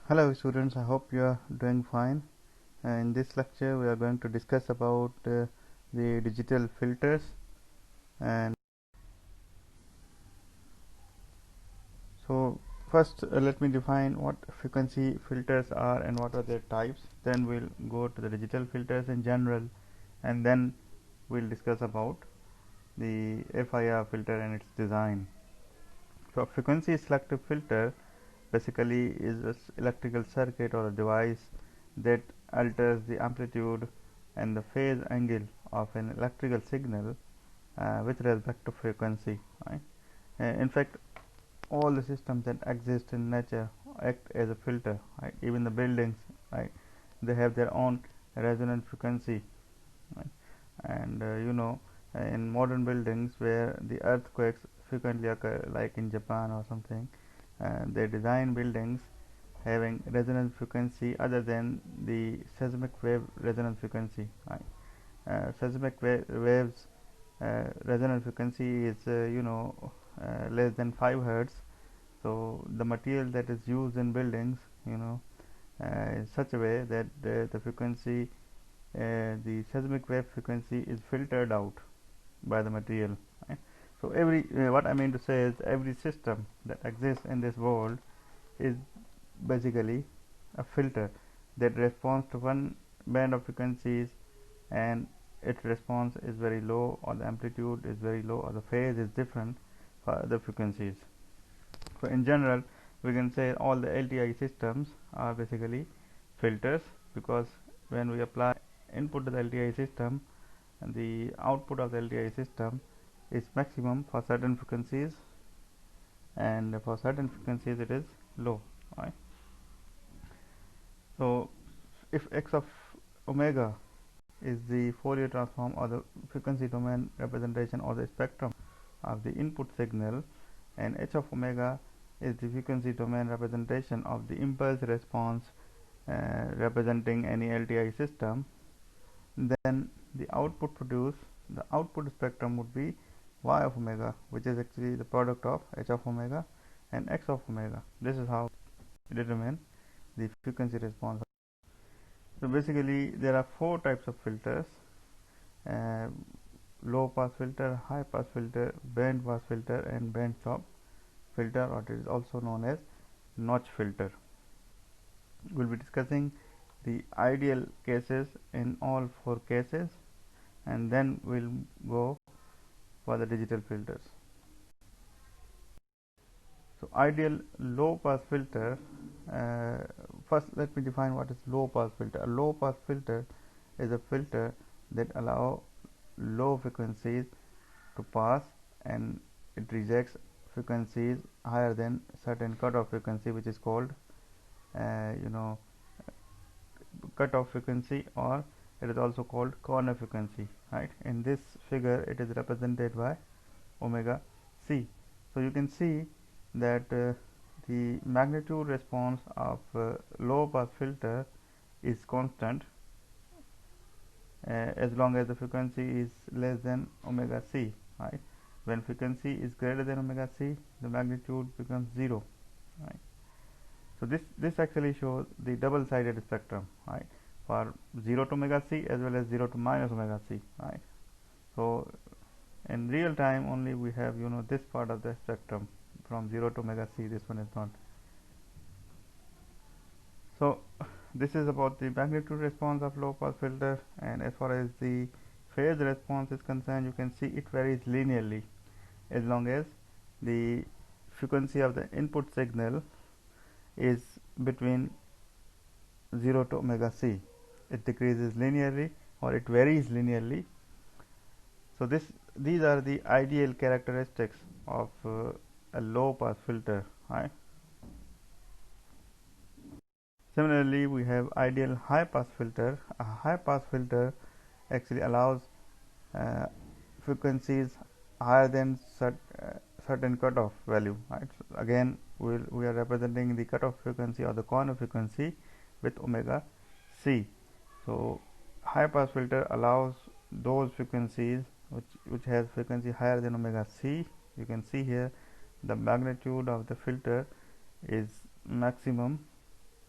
Hello students, I hope you are doing fine. In this lecture we are going to discuss about the digital filters. And so first let me define what frequency filters are and what are their types. Then we'll go to the digital filters in general, and then we'll discuss about the FIR filter and its design. So frequency selective filter basically is an electrical circuit or a device that alters the amplitude and the phase angle of an electrical signal with respect to frequency, right? In fact, all the systems that exist in nature act as a filter, right? Even the buildings, right? They have their own resonant frequency, right? And in modern buildings where the earthquakes frequently occur, like in Japan or something, they design buildings having resonance frequency other than the seismic wave resonance frequency, right? Seismic waves resonance frequency is less than 5 hertz. So the material that is used in buildings, in such a way that the frequency, the seismic wave frequency is filtered out by the material, right? So every what I mean to say is every system that exists in this world is basically a filter that responds to one band of frequencies, and its response is very low, or the amplitude is very low, or the phase is different for other frequencies. So in general we can say all the LTI systems are basically filters, because when we apply input to the LTI system, and the output of the LTI system is maximum for certain frequencies, and for certain frequencies it is low, right? So if x of omega is the Fourier transform or the frequency domain representation or the spectrum of the input signal, and h of omega is the frequency domain representation of the impulse response representing any LTI system, then the output spectrum would be y of omega, which is actually the product of h of omega and x of omega. This is how we determine the frequency response. So basically there are four types of filters: uh, low pass filter, high pass filter, band pass filter, and band stop filter, or it is also known as notch filter. We'll be discussing the ideal cases in all four cases, and then we'll go for the digital filters. So ideal low pass filter, uh, first let me define what is low pass filter. A low pass filter is a filter that allow low frequencies to pass, and it rejects frequencies higher than certain cutoff frequency, which is called cutoff frequency, or it is also called corner frequency, right? In this figure it is represented by omega c. So you can see that the magnitude response of low pass filter is constant as long as the frequency is less than omega c, right? When frequency is greater than omega c, the magnitude becomes 0, right? So this actually shows the double sided spectrum, right, for 0 to omega c as well as 0 to minus omega c, right? So in real time only we have this part of the spectrum from 0 to omega c. This one is not. So this is about the magnitude response of low pass filter, and as far as the phase response is concerned, you can see it varies linearly as long as the frequency of the input signal is between 0 to omega c. It decreases linearly or it varies linearly. So these are the ideal characteristics of a low pass filter, right? Similarly, we have ideal high pass filter. A high pass filter actually allows uh, frequencies higher than certain cutoff value, right? So again we are representing the cutoff frequency or the corner frequency with omega c. So high pass filter allows those frequencies which has frequency higher than omega c. You can see here the magnitude of the filter is maximum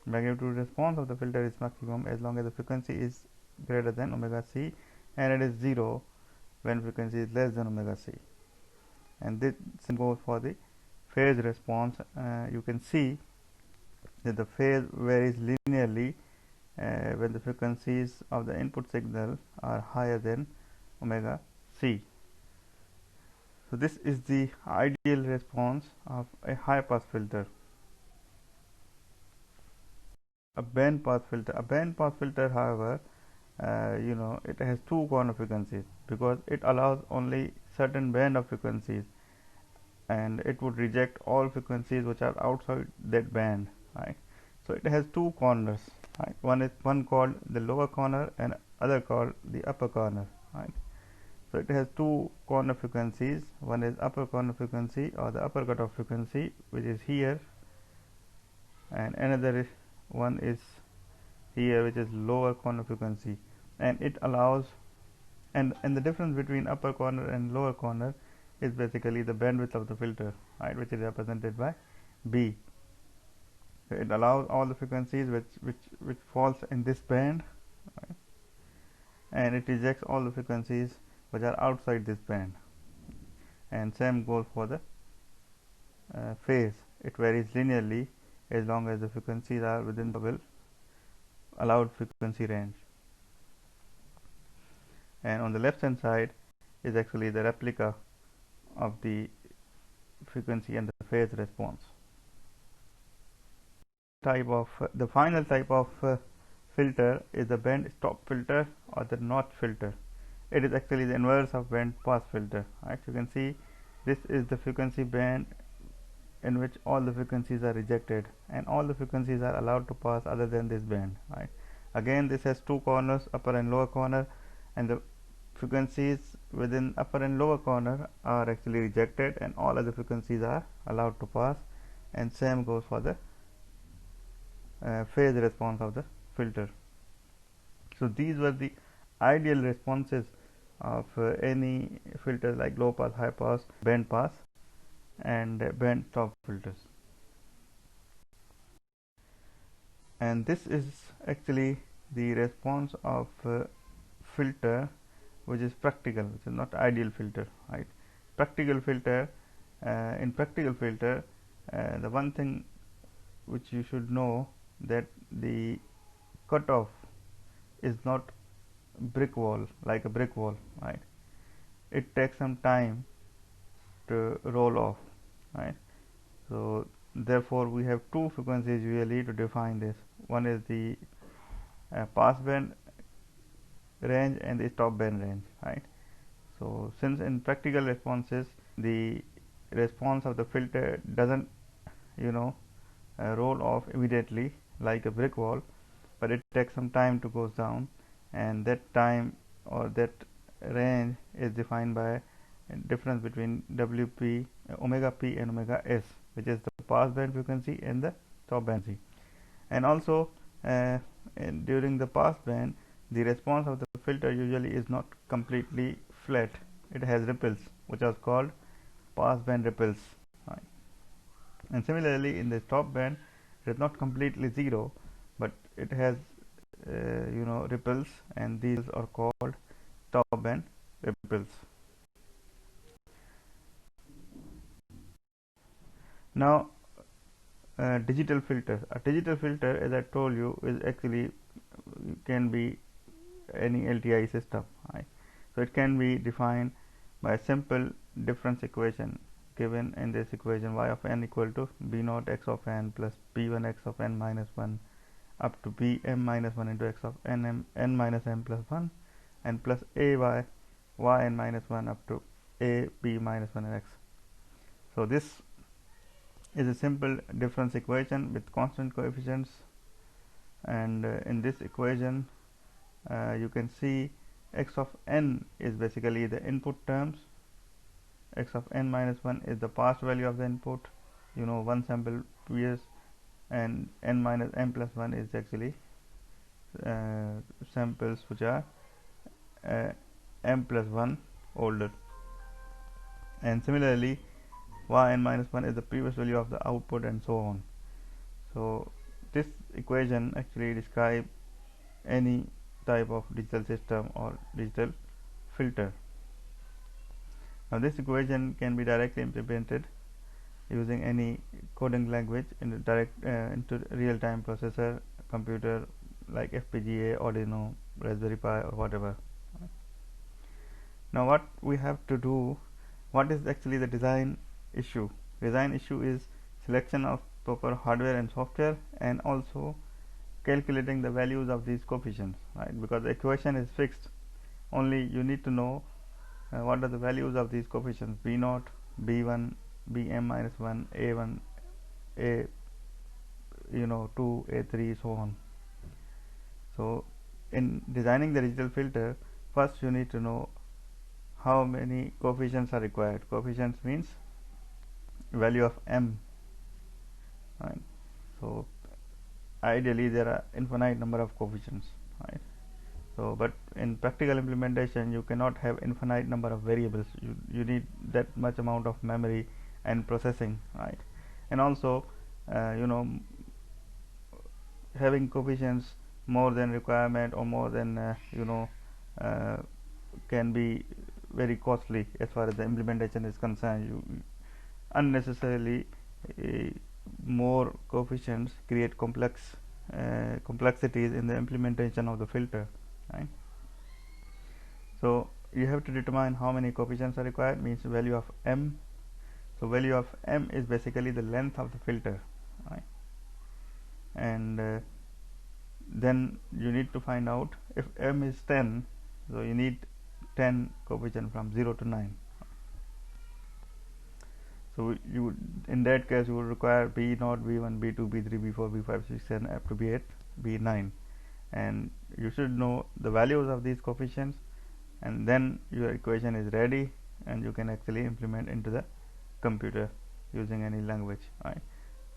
magnitude response of the filter is maximum as long as the frequency is greater than omega c, and it is 0 when frequency is less than omega c. And this goes for the phase response. You can see that the phase varies linearly when the frequencies of the input signal are higher than omega c. So this is the ideal response of a high pass filter. A band pass filter, however, it has two corner frequencies because it allows only certain band of frequencies, and it would reject all frequencies which are outside that band, right? So it has two corners, right? One called the lower corner and other called the upper corner, right? So it has two corner frequencies. One is upper corner frequency or the upper cutoff frequency, which is here, and another one is here, which is lower corner frequency. And it allows, and the difference between upper corner and lower corner is basically the bandwidth of the filter, right, which is represented by B. So it allows all the frequencies which falls in this band, right? And it rejects all the frequencies which are outside this band. And same goes for the phase. It varies linearly as long as the frequencies are within the allowed frequency range. And on the left hand side is actually the replica of the frequency and the phase response. The final type of filter is the band stop filter or the notch filter. It is actually the inverse of band pass filter, right? You can see this is the frequency band in which all the frequencies are rejected and all the frequencies are allowed to pass other than this band, right? Again, this has two corners, upper and lower corner, and the frequencies within upper and lower corner are actually rejected and all other frequencies are allowed to pass, and same goes for the phase response of the filter. So these were the ideal responses of any filter like low pass, high pass, band pass, and band stop filters. And this is actually the response of filter which is practical, which is not ideal filter, right? Practical filter, in practical filter, the one thing which you should know that the cutoff is not brick wall, like a brick wall, right? It takes some time to roll off, right? So therefore we have two frequencies usually to define this. One is the pass band range and the stop band range, right? So since in practical responses the response of the filter doesn't roll off immediately like a brick wall, but it takes some time to go down, and that time or that range is defined by difference between WP, omega p and omega s, which is the pass band frequency and the stop band frequency. And also during the pass band the response of the filter usually is not completely flat. It has ripples which are called pass band ripples, right? And similarly in the stop band it is not completely zero, but it has ripples, and these are called stop band ripples. Now digital filter. A digital filter, as I told you, is actually can be any LTI system, right? So it can be defined by a simple difference equation given in this equation: y of n equal to b naught x of n plus b1 x of n minus 1 up to b m minus 1 into x of n minus m plus 1 and plus a y n minus 1 up to a b minus 1 x. So this is a simple difference equation with constant coefficients, and in this equation you can see x of n is basically the input terms, x of n minus 1 is the past value of the input, one sample previous, and n minus m plus 1 is actually samples which are m plus 1 older. And similarly y n minus 1 is the previous value of the output, and so on. So this equation actually describes any type of digital system or digital filter. Now this equation can be directly implemented using any coding language into real-time processor computer like FPGA, Arduino, Raspberry Pi, or whatever. Now what we have to do, what is actually the design issue? Design issue is selection of proper hardware and software, and also calculating the values of these coefficients, right? Because the equation is fixed, only you need to know what are the values of these coefficients: b0, b1, bm minus 1, a1, a 2, a3, so on. So in designing the digital filter, first you need to know how many coefficients are required. Coefficients means value of m, right? So ideally there are infinite number of coefficients, right? So but in practical implementation you cannot have infinite number of variables. You need that much amount of memory and processing, right? And also having coefficients more than requirement or more than can be very costly as far as the implementation is concerned. You unnecessarily more coefficients create complexities in the implementation of the filter, right? So you have to determine how many coefficients are required, means value of m. So value of m is basically the length of the filter, right? And then you need to find out if m is 10, so you need 10 coefficient from 0 to 9. So you in that case you will require b0, b1, b2, b3, b4, b5, 6, 7 up to b8, b9, and you should know the values of these coefficients, and then your equation is ready and you can actually implement into the computer using any language, right?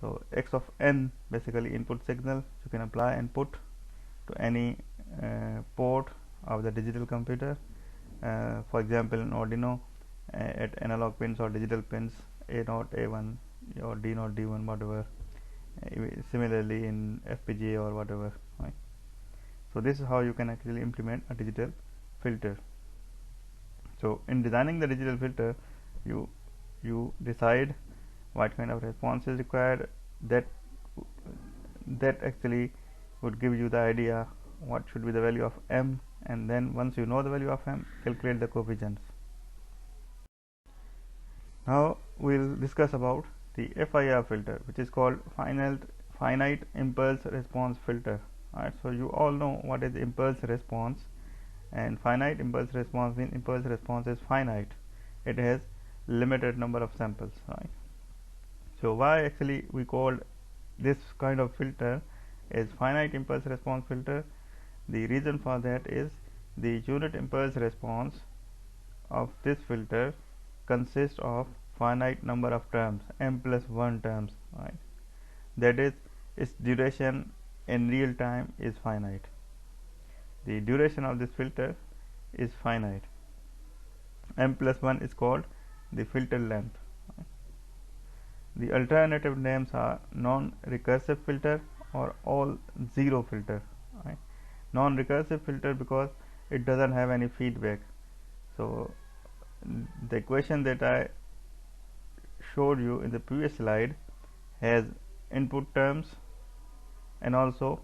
So x of n basically input signal you can apply and put to any port of the digital computer. For example, in Arduino, at analog pins or digital pins A0, A1 or D0, D1, whatever. Similarly in FPGA or whatever, right? So this is how you can actually implement a digital filter. So in designing the digital filter, you decide what kind of response is required. That actually would give you the idea what should be the value of m, and then once you know the value of m, calculate the coefficients. Now we'll discuss about the FIR filter, which is called finite impulse response filter. Alright, so you all know what is impulse response, and finite impulse response means impulse response is finite. It has limited number of samples, right? So why actually we called this kind of filter is finite impulse response filter? The reason for that is the unit impulse response of this filter consists of finite number of terms, m plus 1 terms, right? That is, its duration in real time is finite. The duration of this filter is finite. M plus 1 is called the filter length. The alternative names are non-recursive filter or all zero filter, right? Non-recursive filter because it doesn't have any feedback. So the equation that I showed you in the previous slide has input terms and also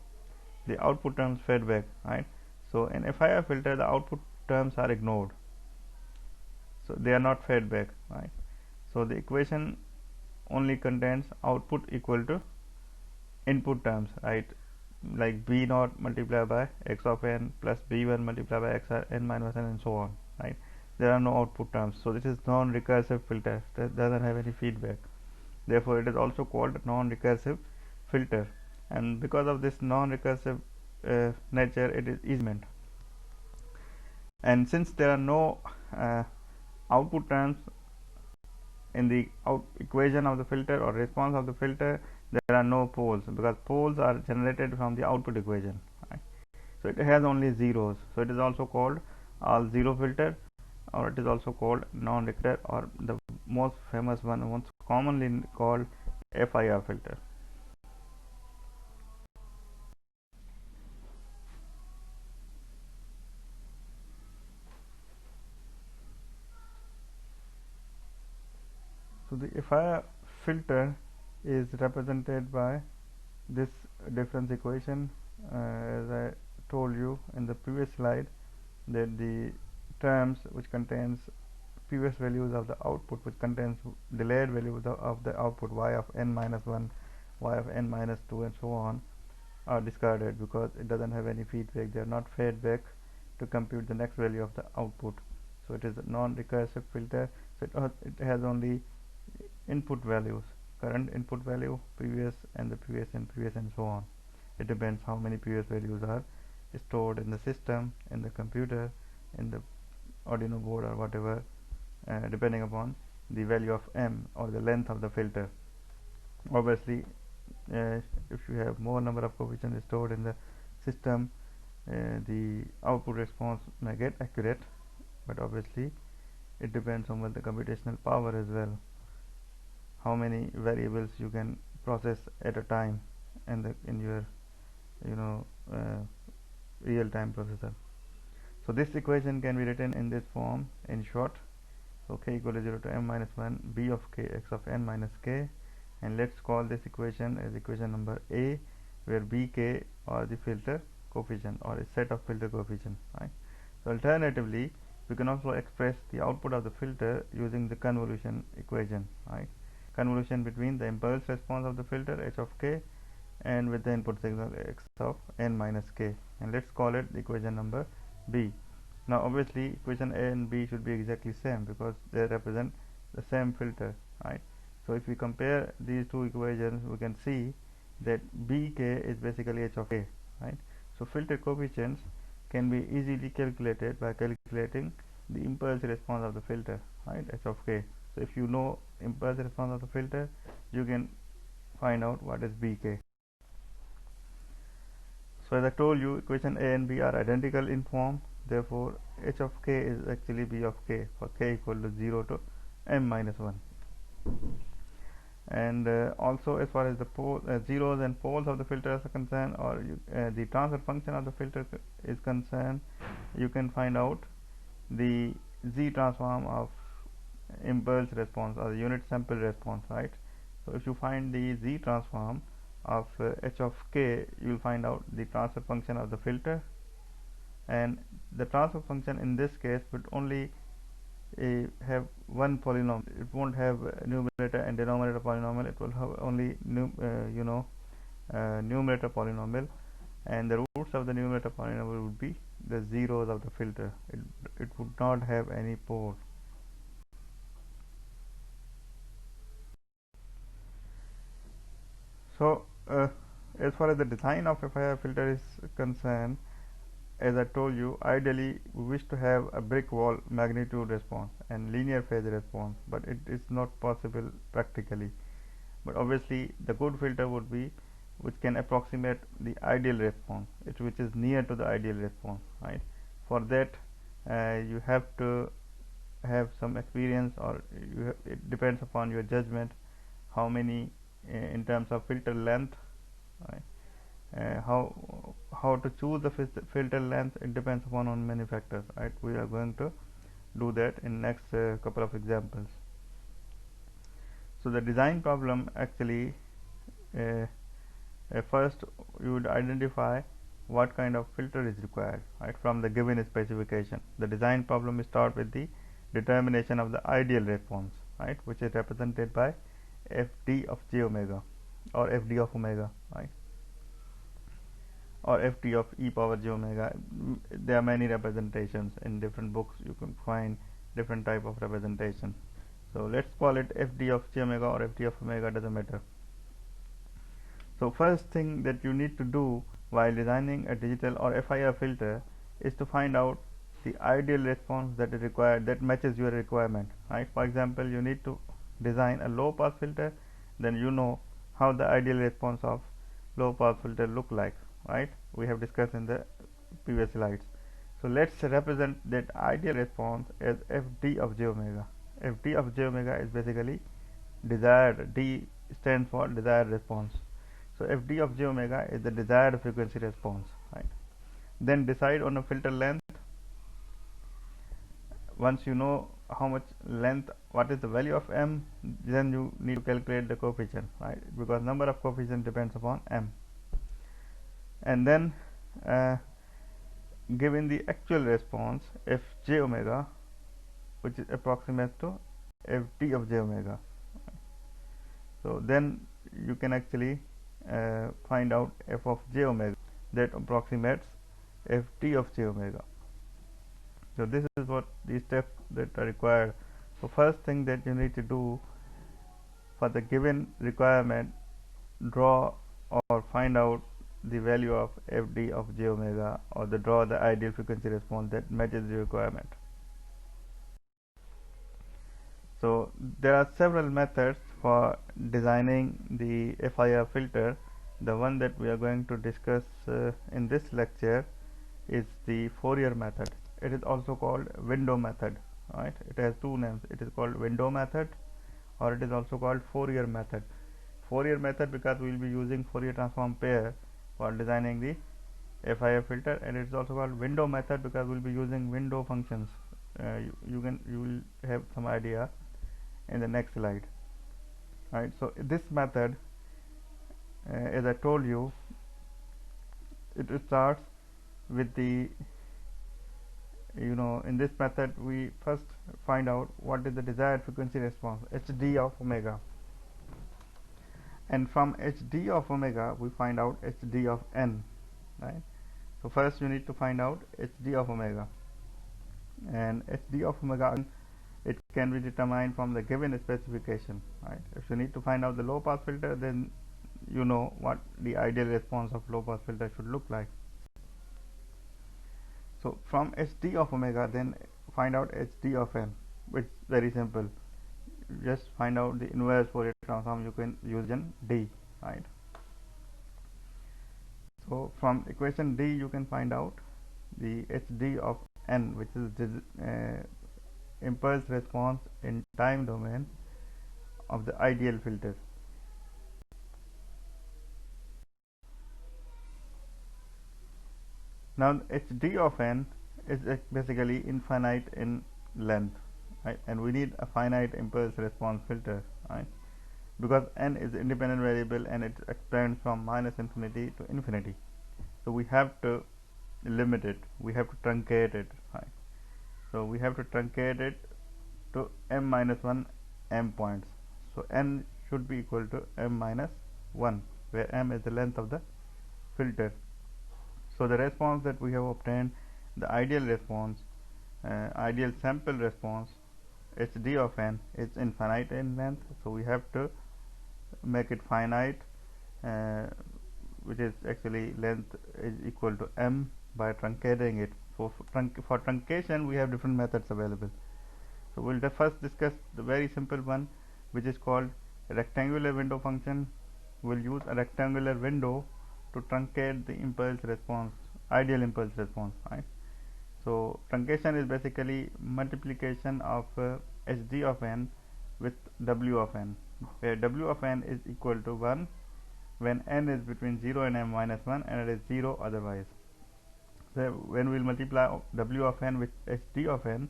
the output terms fed back, right? So in FIR filter the output terms are ignored, so they are not fed back, right? So the equation only contains output equal to input terms, right? Like b0 multiplied by x of n plus b1 multiplied by x n minus n and so on, right? There are no output terms, so this is non-recursive filter that doesn't have any feedback. Therefore it is also called non-recursive filter, and because of this non-recursive nature, it is easement. And since there are no output terms in the equation of the filter or response of the filter, there are no poles, because poles are generated from the output equation, right? So it has only zeros, so it is also called all zero filter, or it is also called non-recursive, or the most famous one, most commonly called FIR filter. the FIR filter is represented by this difference equation. As I told you in the previous slide, that the terms which contains previous values of the output, which contains delayed values of the output y of n minus 1, y of n minus 2, and so on, are discarded because it doesn't have any feedback. They are not fed back to compute the next value of the output. So it is a non-recursive filter. So it has only input values, current input value, previous, and the previous, and so on. It depends how many previous values are stored in the system, in the computer, in the Arduino board, or whatever, depending upon the value of m, or the length of the filter. Obviously, if you have more number of coefficients stored in the system, the output response may get accurate, but obviously it depends on the computational power as well, how many variables you can process at a time in your real-time processor. So this equation can be written in this form in short. So k equal to 0 to m minus 1 b of k x of n minus k, and let's call this equation as equation number A, where bk are the filter coefficient, or a set of filter coefficient, right? So alternatively, we can also express the output of the filter using the convolution equation, right? Convolution between the impulse response of the filter h of k and with the input signal x of n minus k, and let's call it equation number B. Now obviously equation A and B should be exactly same because they represent the same filter, right? So if we compare these two equations, we can see that bk is basically h of k, right? So filter coefficients can be easily calculated by calculating the impulse response of the filter, right, h of k. So if you know impulse response of the filter, you can find out what is bk. So as I told you, equation A and B are identical in form, therefore h of k is actually b of k for k equal to 0 to m minus 1. And also, as far as the zeros and poles of the filter are concerned, or the transfer function of the filter is concerned, you can find out the z transform of impulse response, or the unit sample response, right? So if you find the z transform of h of k, you will find out the transfer function of the filter, and the transfer function in this case would only have one polynomial. It won't have numerator and denominator polynomial. It will have only numerator polynomial, and the roots of the numerator polynomial would be the zeros of the filter. It would not have any pole. So as far as the design of FIR filter is concerned, as I told you, ideally we wish to have a brick wall magnitude response and linear phase response, but it is not possible practically. But obviously the good filter would be which can approximate the ideal response, which is near to the ideal response, right? For that you have to have some experience, or it depends upon your judgment how many in terms of filter length, right? How to choose the filter length, it depends upon on many factors, right? We are going to do that in next couple of examples. So the design problem actually, first you would identify what kind of filter is required, right, from the given specification. The design problem starts with the determination of the ideal response, right, which is represented by fd of j omega, or fd of omega, right, or ft of e power j omega. There are many representations in different books. You can find different type of representation. So let's call it fd of j omega or ft of omega, doesn't matter. So first thing that you need to do while designing a digital or FIR filter is to find out the ideal response that is required, that matches your requirement, right? For example, you need to design a low pass filter, then you know how the ideal response of low pass filter look like, right? We have discussed in the previous slides. So let's represent that ideal response as fd of j omega. Fd of j omega is basically desired. D stands for desired response. So fd of j omega is the desired frequency response, right? Then decide on a filter length once you know how much length, what is the value of m, then you need to calculate the coefficient, right? Because number of coefficient depends upon m. And then given the actual response f j omega, which is approximate to f t of j omega, so then you can actually find out f of j omega that approximates f t of j omega. So this is what the steps that are required. So first thing that you need to do for the given requirement, draw or find out the value of fd of j omega, or draw the ideal frequency response that matches the requirement. So there are several methods for designing the FIR filter. The one that we are going to discuss in this lecture is the Fourier method. It is also called window method, right? It has two names. It is called window method, or it is also called Fourier method. Fourier method because we will be using Fourier transform pair for designing the FIR filter, and it is also called window method because we will be using window functions. You will have some idea in the next slide, right? So this method, as I told you, it starts with the, in this method we first find out what is the desired frequency response, hd of omega, and from hd of omega we find out hd of n, right? So first you need to find out hd of omega, and hd of omega, it can be determined from the given specification, right? If you need to find out the low pass filter, then you know what the ideal response of low pass filter should look like. So from hd of omega, then find out hd of n, which is very simple. Just find out the inverse Fourier transform, you can use in D, right? So from equation D you can find out the hd of n, which is impulse response in time domain of the ideal filter. Now hd of n is basically infinite in length, right? And we need a finite impulse response filter, right? Because n is independent variable and it expands from minus infinity to infinity. So we have to limit it, we have to truncate it, right? So we have to truncate it to m minus 1 m points. So n should be equal to m minus 1, where m is the length of the filter. So the response that we have obtained, the ideal response, ideal sample response, hd of n, is infinite in length. So we have to make it finite, which is actually length is equal to m by truncating it. So for truncation we have different methods available. So we'll first discuss the very simple one, which is called rectangular window function. We'll use a rectangular window to truncate the impulse response, ideal impulse response, right? So truncation is basically multiplication of hd of n with w of n, where w of n is equal to 1 when n is between 0 and m minus 1 and it is 0 otherwise. So when we will multiply w of n with hd of n,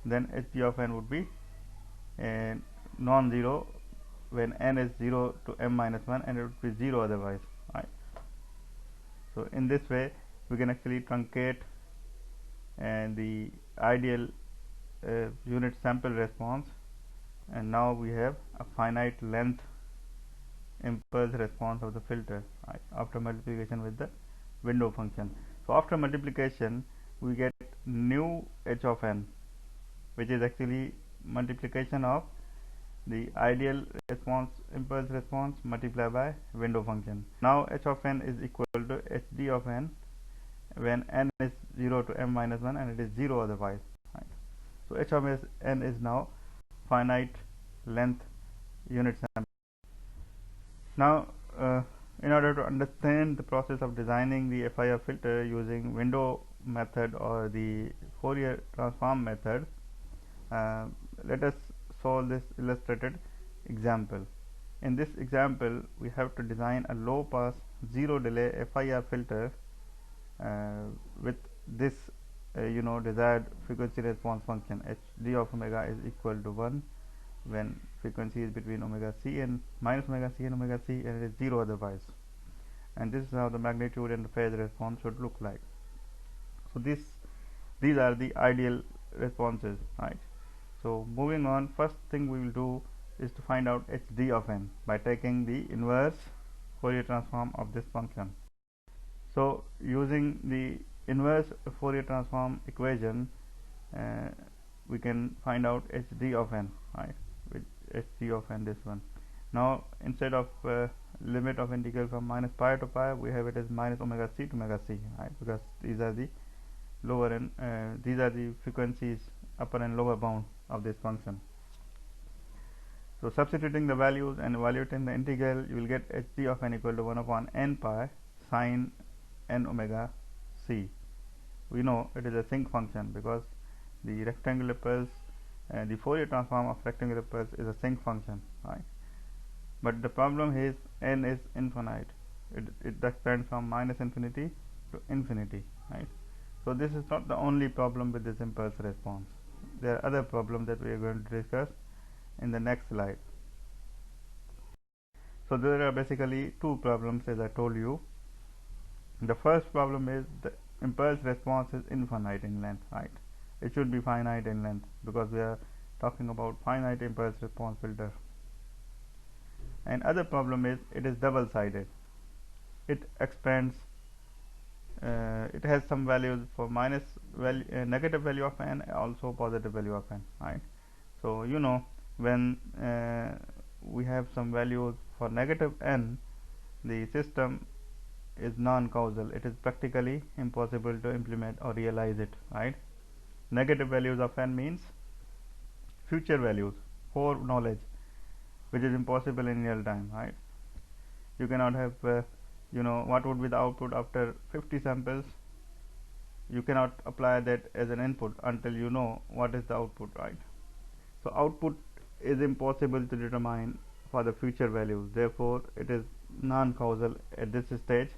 then hd of n would be non-zero when n is 0 to m minus 1 and it would be 0 otherwise, right? So in this way we can actually truncate the ideal unit sample response, and now we have a finite length impulse response of the filter, right, after multiplication with the window function. So after multiplication we get new h of n, which is actually multiplication of the ideal response, impulse response, multiplied by window function. Now h of n is equal to hd of n when n is 0 to m minus 1 and it is 0 otherwise, right? So h of n is now finite length unit sample. Now in order to understand the process of designing the FIR filter using window method or the Fourier transform method, let us solve this illustrated example. In this example we have to design a low pass zero delay FIR filter with this desired frequency response function. Hd of omega is equal to 1 when frequency is between omega c and minus omega c and omega c, and it is 0 otherwise. And this is how the magnitude and the phase response should look like. So these are the ideal responses, right? So moving on, first thing we will do is to find out Hd of n by taking the inverse Fourier transform of this function. So using the inverse Fourier transform equation, we can find out Hd of n, right? With Hd of n, this one. Now instead of limit of integral from minus pi to pi, we have it as minus omega c to omega c, right? Because these are the lower and these are the frequencies, upper and lower bound of this function. So substituting the values and evaluating the integral, you will get Hd of n equal to 1 upon n pi sine n omega c. We know it is a sinc function because the rectangular pulse, the Fourier transform of rectangular pulse is a sinc function, right? But the problem is n is infinite. It extends from minus infinity to infinity, right? So this is not the only problem with this impulse response. There are other problems that we are going to discuss in the next slide. So there are basically two problems, as I told you. The first problem is the impulse response is infinite in length, right? It should be finite in length because we are talking about finite impulse response filter. And other problem is it is double sided. It expands, it has some values for negative value of n, also positive value of n, right? So when we have some values for negative n, the system is non-causal. It is practically impossible to implement or realize it, right? Negative values of n means future values, foreknowledge, which is impossible in real time, right? You cannot have what would be the output after 50 samples. You cannot apply that as an input until you know what is the output, right? So output is impossible to determine for the future values. Therefore it is non-causal at this stage,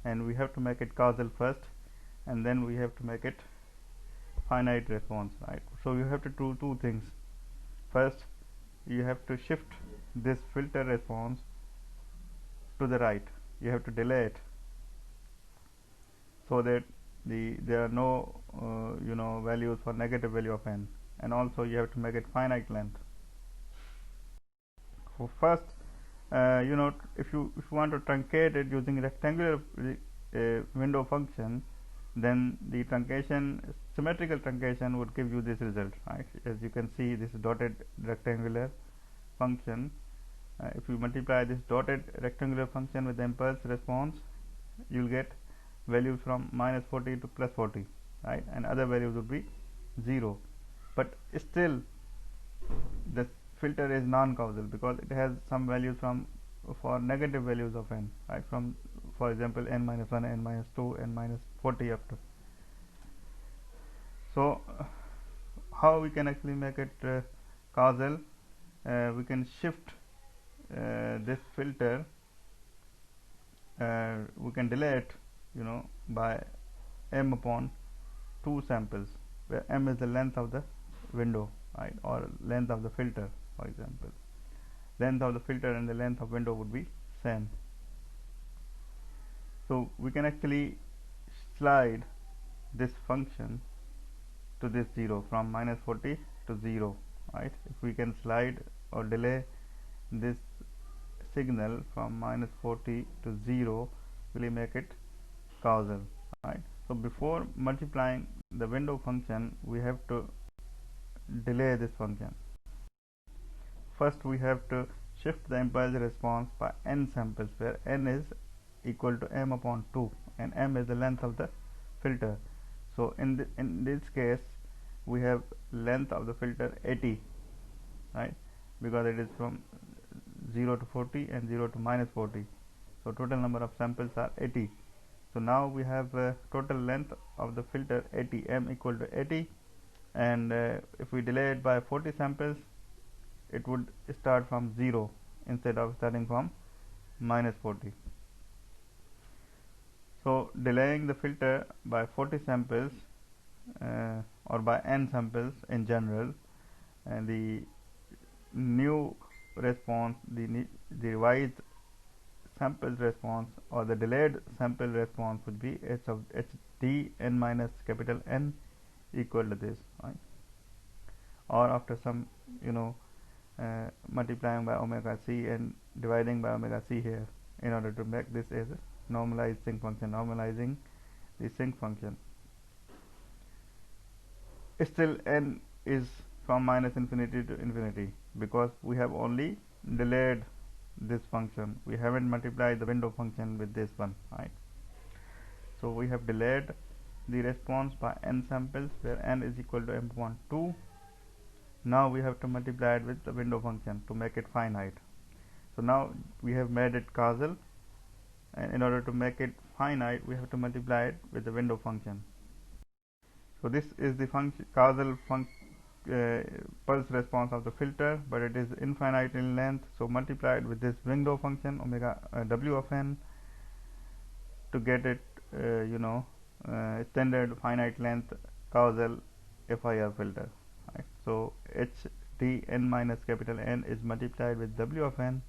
and we have to make it causal first, and then we have to make it finite response, right? So you have to do two things. First, you have to shift this filter response to the right. You have to delay it so that there are no values for negative value of n, and also you have to make it finite length. So first, if you want to truncate it using rectangular window function, then the symmetrical truncation would give you this result, right? As you can see, this dotted rectangular function, if you multiply this dotted rectangular function with the impulse response, you will get values from minus 40 to plus 40, right? And other values would be 0, but still the filter is non-causal because it has some values for negative values of n, right? From, for example, n minus 1, n minus 2, n minus 40 up to. So how we can actually make it causal? We can shift this filter, we can delay it by m upon 2 samples, where m is the length of the window, right, or length of the filter. For example, length of the filter and the length of window would be same. So we can actually slide this function to this 0, from minus 40 to 0, right? If we can slide or delay this signal from minus 40 to 0, will make it causal, right? So before multiplying the window function, we have to delay this function. First, we have to shift the impulse response by n samples, where n is equal to m upon 2, and m is the length of the filter. So in this case, we have length of the filter 80, right? Because it is from 0 to 40 and 0 to minus 40. So total number of samples are 80. So now we have total length of the filter 80, m equal to 80, and if we delay it by 40 samples, it would start from 0 instead of starting from minus 40. So delaying the filter by 40 samples or by n samples in general, and the new response, the revised sample response or the delayed sample response would be h of ht n minus capital N equal to this, right? Or after some, you know, multiplying by omega c and dividing by omega c here in order to make this as a normalized sinc function, normalizing the sinc function. Still n is from minus infinity to infinity because we have only delayed this function, we haven't multiplied the window function with this one, right? So we have delayed the response by n samples where n is equal to m upon 2. Now we have to multiply it with the window function to make it finite. So now we have made it causal, and in order to make it finite we have to multiply it with the window function. So this is the causal pulse response of the filter, but it is infinite in length, so multiplied with this window function omega w of n to get it standard finite length causal FIR filter, right? So h d n minus capital N is multiplied with w of n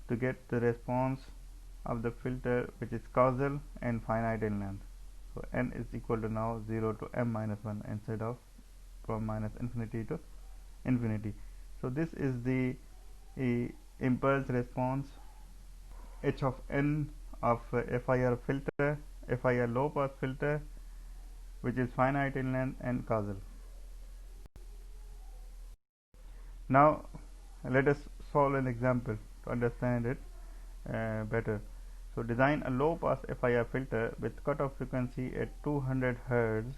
to get the response of the filter which is causal and finite in length. So n is equal to now 0 to m minus 1 instead of from minus infinity to infinity. So this is the impulse response h of n of FIR filter, FIR low pass filter, which is finite in length and causal. Now let us solve an example to understand it better. So design a low pass FIR filter with cutoff frequency at 200 Hz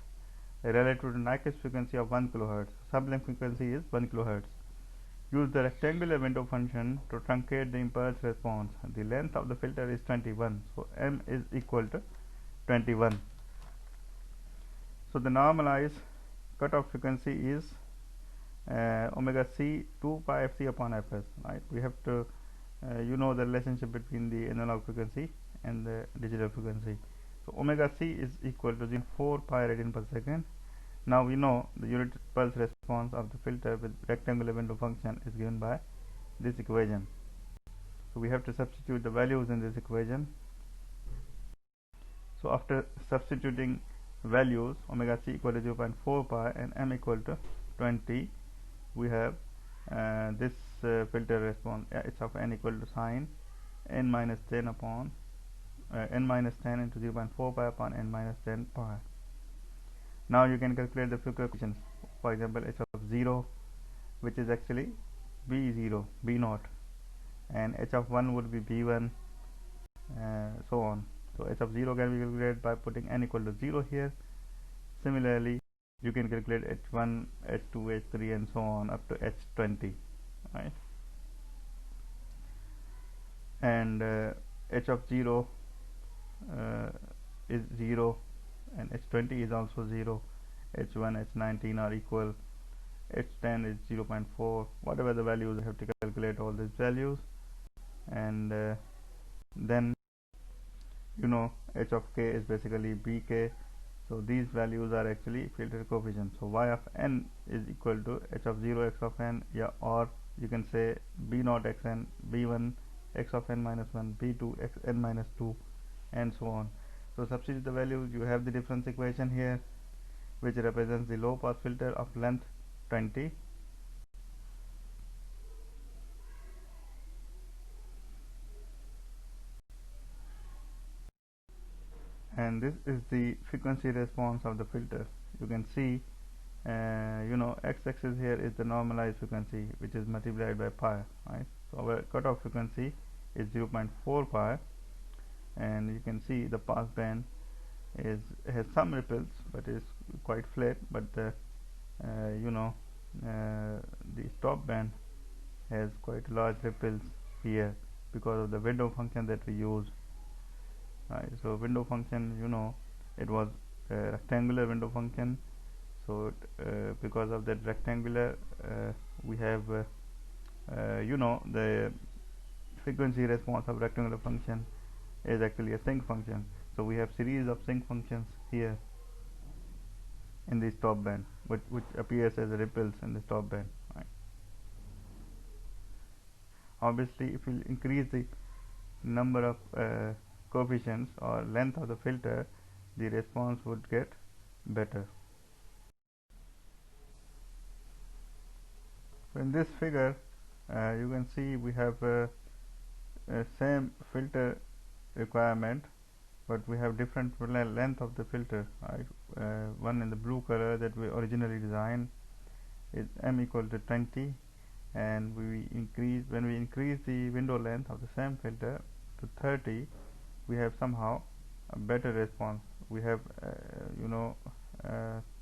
relative to Nyquist frequency of 1 kHz. Sampling frequency is 1 kHz. Use the rectangular window function to truncate the impulse response. The length of the filter is 21, so m is equal to 21. So the normalized cutoff frequency is omega c 2 pi fc upon fs, right? We have to you know the relationship between the analog frequency and the digital frequency. So omega c is equal to 0.4 pi radian per second. Now we know the unit pulse response of the filter with rectangular window function is given by this equation. So we have to substitute the values in this equation. So after substituting values, omega c equal to 0.4 pi and m equal to 20, we have this filter response h of n equal to sine n minus 10 upon n minus 10 into 0.4 pi upon n minus 10 pi. Now you can calculate the few coefficients. For example, h of 0, which is actually b0, b0, and h of 1 would be b1, so on. So h of 0 can be calculated by putting n equal to 0 here. Similarly, you can calculate h1, h2, h3 and so on up to h20, right? And h of 0 is 0 and h20 is also 0, h1, h19 are equal, h10 is 0.4, whatever the values, I have to calculate all these values, and then you know h of k is basically bk. So these values are actually filter coefficients. So y of n is equal to h of 0 x of n, yeah, or you can say b0 x n, b1 x of n minus 1, b2 x n minus 2 and so on. So substitute the values, you have the difference equation here which represents the low pass filter of length 20, and this is the frequency response of the filter. You can see x-axis here is the normalized frequency which is multiplied by pi, right? So our cutoff frequency is 0.4 pi, and you can see the pass band has some ripples but is quite flat, but the stop band has quite large ripples here because of the window function that we use, right? So window function, it was a rectangular window function, so because of that rectangular we have the frequency response of rectangular function is actually a sinc function. So we have series of sinc functions here. in the stop band, which appears as ripples in the stop band, right? Obviously, if you increase the number of coefficients or length of the filter, the response would get better. So in this figure, you can see we have same filter requirement, but we have different length of the filter, right? One in the blue color that we originally designed is m equal to 20, and when we increase the window length of the same filter to 30, we have somehow a better response. We have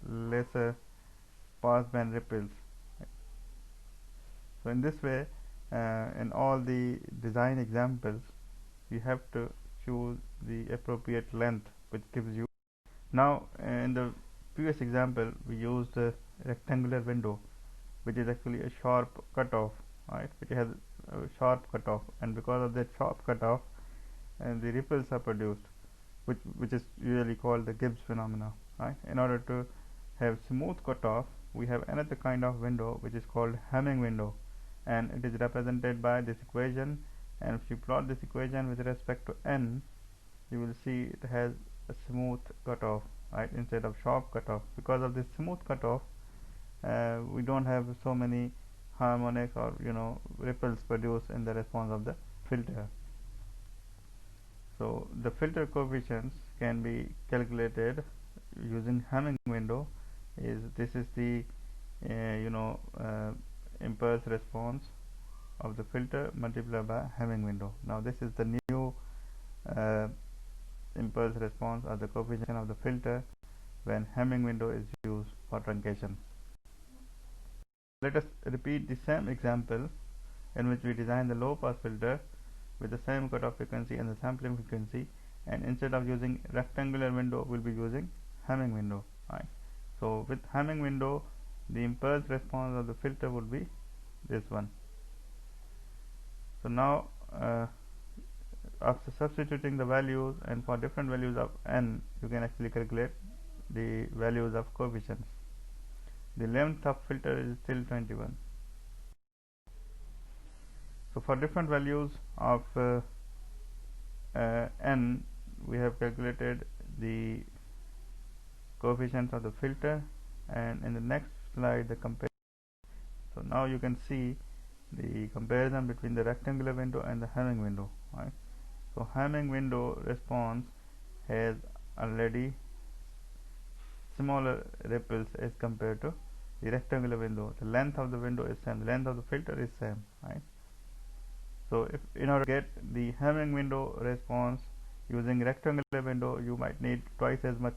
lesser passband ripples. So in this way, in all the design examples, you have to choose the appropriate length which gives you. Now in the previous example, we used a rectangular window, which is actually a sharp cutoff, right? Which has a sharp cutoff, and because of that sharp cutoff, and the ripples are produced, which is usually called the Gibbs phenomena, right? In order to have smooth cutoff, we have another kind of window which is called Hamming window, and it is represented by this equation. And if you plot this equation with respect to n, you will see it has a smooth cutoff, right, instead of sharp cutoff. Because of this smooth cutoff, we don't have so many harmonics or ripples produced in the response of the filter. So the filter coefficients can be calculated using Hamming window. This is the impulse response of the filter multiplied by Hamming window. Now this is the new impulse response or the coefficient of the filter when Hamming window is used for truncation. Let us repeat the same example in which we design the low pass filter with the same cutoff frequency and the sampling frequency, and instead of using rectangular window, we'll be using Hamming window, right? So with Hamming window, the impulse response of the filter would be this one. So now after substituting the values, and for different values of n, you can actually calculate the values of coefficients. The length of filter is still 21. So for different values of n, we have calculated the coefficients of the filter, and in the next slide the comparison. So now you can see the comparison between the rectangular window and the Hamming window, right? So Hamming window response has already smaller ripples as compared to the rectangular window. The length of the window is same, the length of the filter is same, right? So if in order to get the Hamming window response using rectangular window, you might need twice as much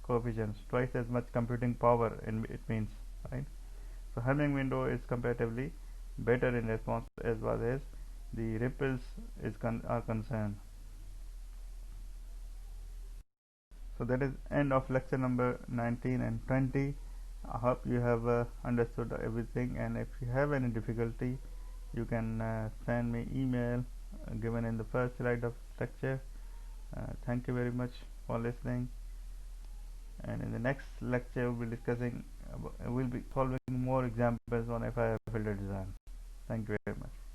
coefficients, twice as much computing power it means, right? So Hamming window is comparatively better in response as well as the ripples are concerned. So that is end of lecture number 19 and 20. I hope you have understood everything, and if you have any difficulty, you can send me email given in the first slide of lecture. Thank you very much for listening, and in the next lecture we'll be solving more examples on FIR filter design. Thank you very much.